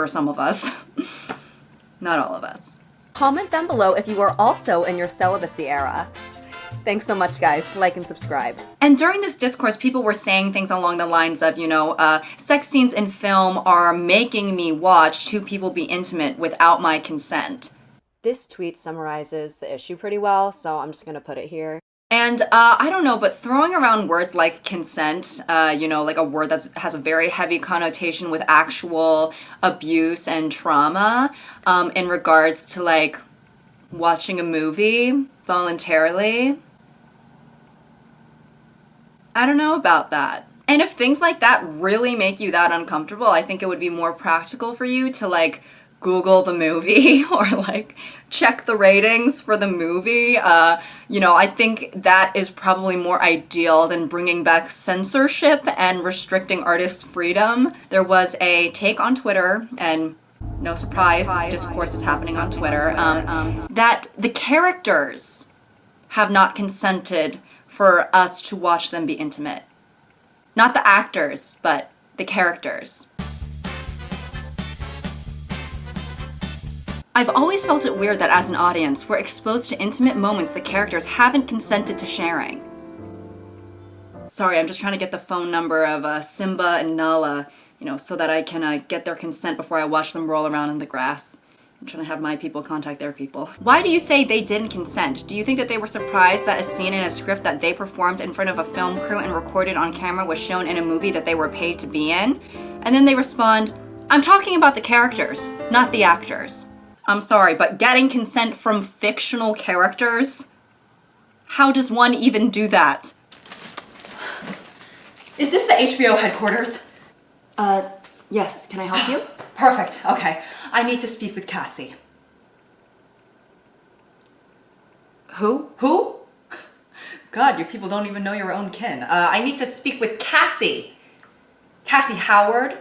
for some of us. Not all of us. Comment down below if you are also in your celibacy era. Thanks so much, guys. Like and subscribe. And during this discourse, people were saying things along the lines of, sex scenes in film are making me watch two people be intimate without my consent. This tweet summarizes the issue pretty well, so I'm just gonna put it here. And I don't know, but throwing around words like consent, like a word that has a very heavy connotation with actual abuse and trauma, in regards to like watching a movie voluntarily, I don't know about that. And if things like that really make you that uncomfortable, I think it would be more practical for you to like Google the movie or like check the ratings for the movie. I think that is probably more ideal than bringing back censorship and restricting artist freedom. There was a take on Twitter, and no surprise, this discourse is happening on Twitter, that the characters have not consented for us to watch them be intimate. Not the actors, but the characters. I've always felt it weird that as an audience, we're exposed to intimate moments the characters haven't consented to sharing. Sorry, I'm just trying to get the phone number of Simba and Nala, so that I can get their consent before I watch them roll around in the grass. I'm trying to have my people contact their people. Why do you say they didn't consent? Do you think that they were surprised that a scene in a script that they performed in front of a film crew and recorded on camera was shown in a movie that they were paid to be in? And then they respond, I'm talking about the characters, not the actors. I'm sorry, but getting consent from fictional characters? How does one even do that? Is this the HBO headquarters? Yes, can I help you? Perfect, okay. I need to speak with Cassie. Who? Who? God, you people don't even know your own kin. I need to speak with Cassie. Cassie Howard.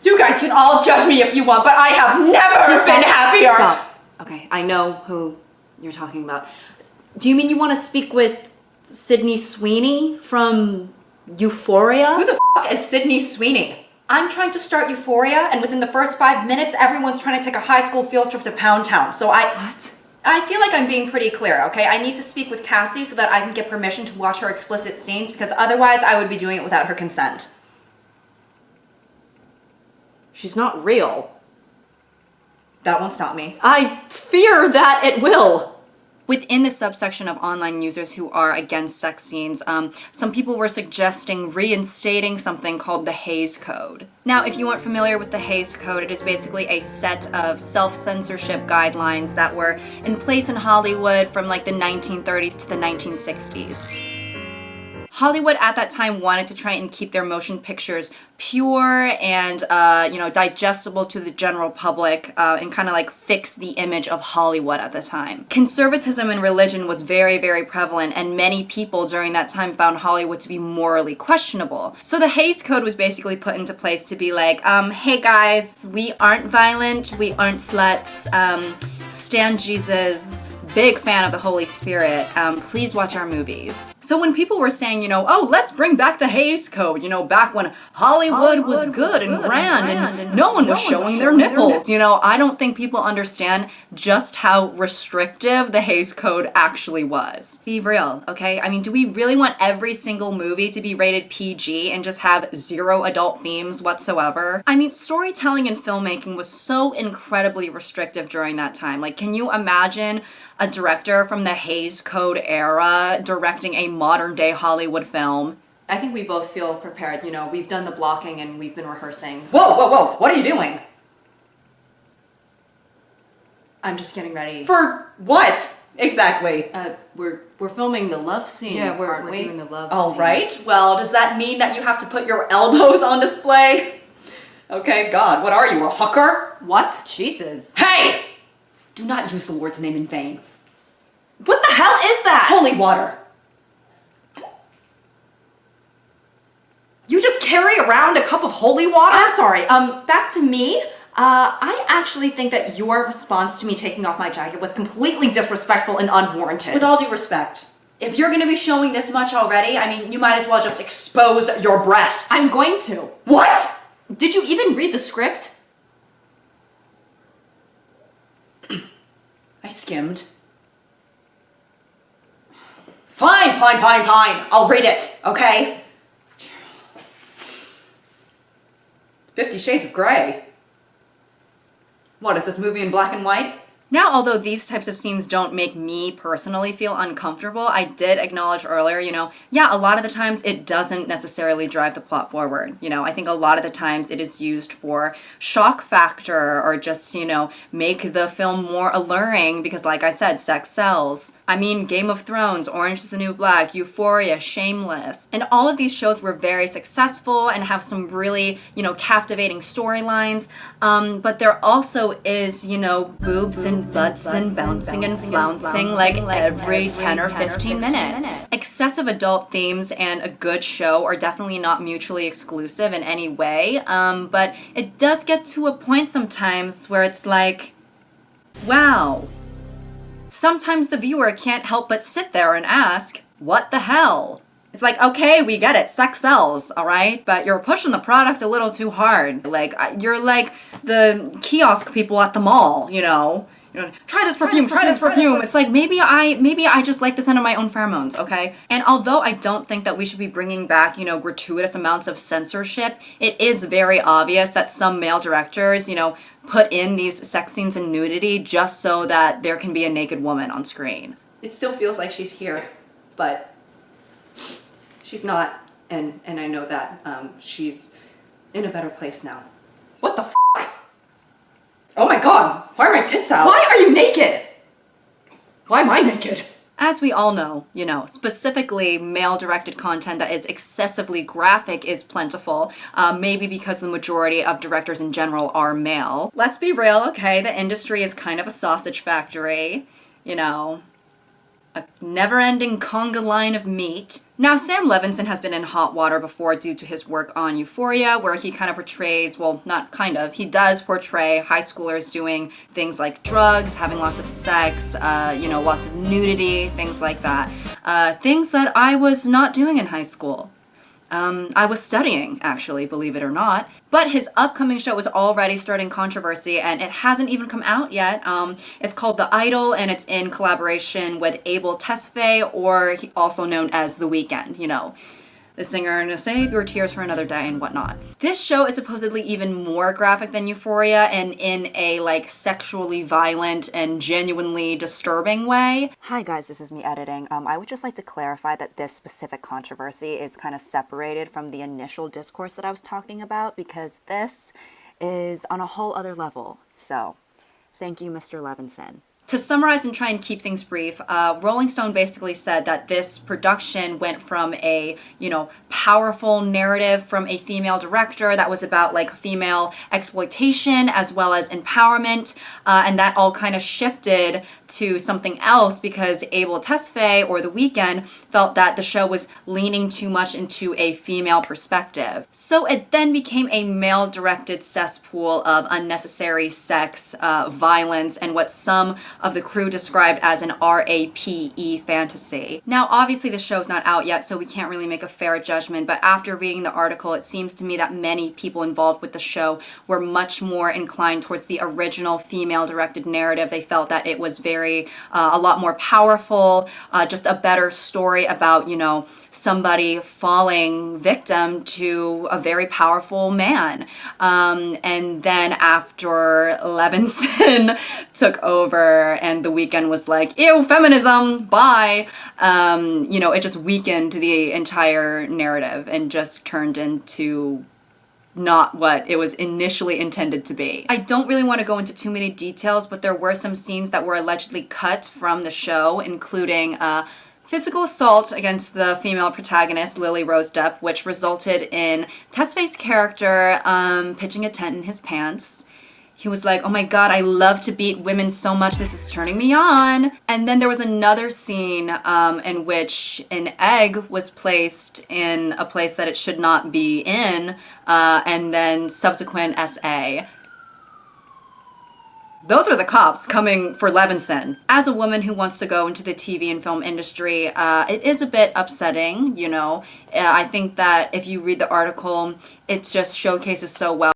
You guys can all judge me if you want, but I have never been happier. Stop. Okay, I know who you're talking about. Do you mean you want to speak with Sydney Sweeney from Euphoria? Who the f*** is Sydney Sweeney? I'm trying to start Euphoria, and within the first 5 minutes, everyone's trying to take a high school field trip to Pound Town. So What? I feel like I'm being pretty clear, okay? I need to speak with Cassie so that I can get permission to watch her explicit scenes, because otherwise I would be doing it without her consent. She's not real. That won't stop me. I fear that it will. Within the subsection of online users who are against sex scenes, some people were suggesting reinstating something called the Hays Code. Now, if you aren't familiar with the Hays Code, it is basically a set of self-censorship guidelines that were in place in Hollywood from like the 1930s to the 1960s. Hollywood at that time wanted to try and keep their motion pictures pure and, digestible to the general public and kind of like fix the image of Hollywood at the time. Conservatism in religion was very, very prevalent, and many people during that time found Hollywood to be morally questionable. So the Hays Code was basically put into place to be like, hey guys, we aren't violent, we aren't sluts, stand Jesus, big fan of the Holy Spirit, please watch our movies. So when people were saying, oh, let's bring back the Hays Code, back when Hollywood was good and grand and no one was showing their nipples, I don't think people understand just how restrictive the Hays Code actually was. Be real, okay? I mean, do we really want every single movie to be rated PG and just have 0 adult themes whatsoever? I mean, storytelling and filmmaking was so incredibly restrictive during that time. Like, can you imagine a director from the Hays Code era directing a modern day Hollywood film? I think we both feel prepared. We've done the blocking and we've been rehearsing. So Whoa, what are you doing? I'm just getting ready. For what? Exactly. We're filming the love scene. Yeah, we're doing the love All scene. right. Well, does that mean that you have to put your elbows on display? Okay, God, what are you, a hooker? What? Jesus. Hey! Do not use the Lord's name in vain. What the hell is that? Holy water. You just carry around a cup of holy water? I'm sorry, back to me. I actually think that your response to me taking off my jacket was completely disrespectful and unwarranted. With all due respect, if you're gonna be showing this much already, I mean, you might as well just expose your breasts. I'm going to. What? Did you even read the script? I skimmed. Fine. I'll read it, okay? 50 Shades of Grey. What, is this movie in black and white? Now, although these types of scenes don't make me personally feel uncomfortable, I did acknowledge earlier, yeah, a lot of the times it doesn't necessarily drive the plot forward. I think a lot of the times it is used for shock factor or just, make the film more alluring because, like I said, sex sells. I mean, Game of Thrones, Orange is the New Black, Euphoria, Shameless. And all of these shows were very successful and have some really, captivating storylines. But there also is, boobs and butts and bouncing and flouncing like every 10 or 15 minutes. Excessive adult themes and a good show are definitely not mutually exclusive in any way, but it does get to a point sometimes where it's like, wow. Sometimes the viewer can't help but sit there and ask, what the hell? It's like, okay, we get it, sex sells, all right? But you're pushing the product a little too hard. Like, you're like the kiosk people at the mall, try this perfume. It's like, maybe I just like the scent of my own pheromones, okay? And although I don't think that we should be bringing back, gratuitous amounts of censorship, it is very obvious that some male directors, put in these sex scenes and nudity just so that there can be a naked woman on screen. It still feels like she's here, but she's not, and I know that she's in a better place now. What the f***? Oh my god, why are my tits out? Why are you naked? Why am I naked? As we all know, specifically male-directed content that is excessively graphic is plentiful, maybe because the majority of directors in general are male. Let's be real, okay? The industry is kind of a sausage factory, a never-ending conga line of meat. Now, Sam Levinson has been in hot water before due to his work on Euphoria, where he kind of portrays, well, not kind of, he does portray high schoolers doing things like drugs, having lots of sex, lots of nudity, things like that. Things that I was not doing in high school. I was studying, actually, believe it or not. But his upcoming show is already starting controversy, and it hasn't even come out yet. It's called The Idol, and it's in collaboration with Abel Tesfaye, or also known as The Weeknd, the singer and Save Your Tears for Another Day and whatnot. This show is supposedly even more graphic than Euphoria and in a sexually violent and genuinely disturbing way. Hi guys, this is me editing. I would just like to clarify that this specific controversy is kind of separated from the initial discourse that I was talking about because this is on a whole other level. So, thank you, Mr. Levinson. To summarize and try and keep things brief, Rolling Stone basically said that this production went from a, powerful narrative from a female director that was about female exploitation as well as empowerment, and that all kind of shifted to something else because Abel Tesfaye or The Weeknd felt that the show was leaning too much into a female perspective. So it then became a male-directed cesspool of unnecessary sex, violence, and what some of the crew described as an RAPE fantasy. Now, obviously the show's not out yet, so we can't really make a fair judgment, but after reading the article, it seems to me that many people involved with the show were much more inclined towards the original female-directed narrative. They felt that it was a lot more powerful, just a better story about, somebody falling victim to a very powerful man. And then after Levinson took over and The Weeknd was like, ew, feminism, bye, it just weakened the entire narrative and just turned into not what it was initially intended to be. I don't really want to go into too many details, but there were some scenes that were allegedly cut from the show, including physical assault against the female protagonist, Lily Rose Depp, which resulted in Tesfaye's character pitching a tent in his pants. He was like, oh my god, I love to beat women so much, this is turning me on. And then there was another scene in which an egg was placed in a place that it should not be in, and then subsequent SA. Those are the cops coming for Levinson. As a woman who wants to go into the TV and film industry, it is a bit upsetting, I think that if you read the article, it just showcases so well